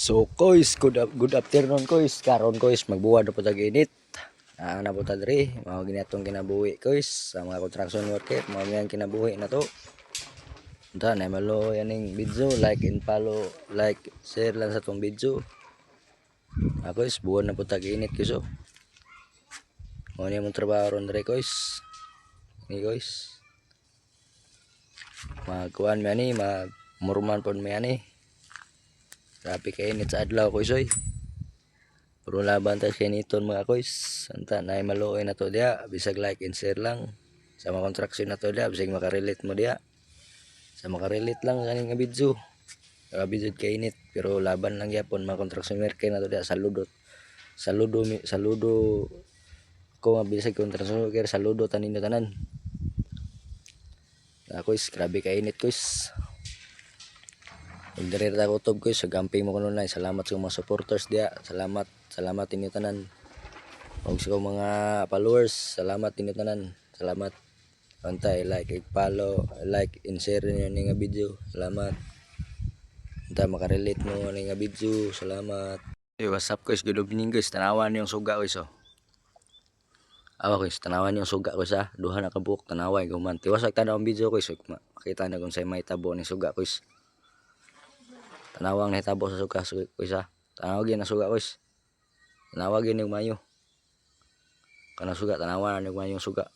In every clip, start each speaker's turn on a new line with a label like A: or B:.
A: So kois, good afternoon kois. Karon kois magbuwad na po tag init. Na po ta diri, mao ginatong kinabuhi kois sa mga construction worker, mao yan kinabuhi na to. Unta na malo yaning video, like and follow, like share lang sa tong video. Ako is buwan na po tag init kiso. Mao ni mong trabaho ron diri kois. Ni kois. Magkuan mi ani, magmurman pon mi ani. Grabe kay init sa adlaw kois oy. Puro laban ta sa initon mga kois. Anta na maluoy na to dia, bisag like and share lang. Sa mga construction na to dia, bisag makarelate mo dia. Sa makarelate lang kaning nga video. Grabe jud kay init, pero laban lang gyapon mga construction worker na to dia. Saludo ko nga bisag construction worker, saludo taninyo tanan. Kois, grabe kay init kois. Diri ta kutob kois, sa gamping mo kuno lang. Salamat sa mga supporters dia. Salamat inyo tanan. Og sa mga followers, salamat inyo tanan. Salamat. Antay like, follow, like and share niyo ni nga video. Salamat. Anta makarelate mo ni nga video. Salamat. Hey, what's up guys? Good evening guys. Tanawan niyo yung suga guys oh. Awa guys, tanawan niyo yung suga guys ha. Duha na ka buok tanaway guman. Tiwas tanaw ang video guys. Makita na kung say may tabo ni suga guys. Tanawang nahitabo sa suga guys ha. Tanawag yun na suga guys. Tanawag yun yung mayo. Kanang suga, tanawan na yung mayo suga.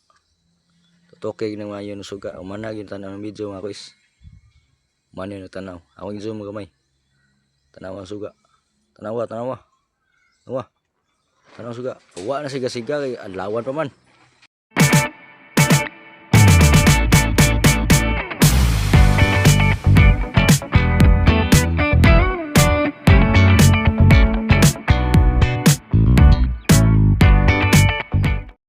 A: Tutukig ng mayo ng suga. Umanag yung tanaw ng video mga guys. Umano yung tanaw. Ako yung zoom gamay. Tanawang suga. Tanawa. Tanaw suga. Uwa na siga-siga kay adlawan pa man.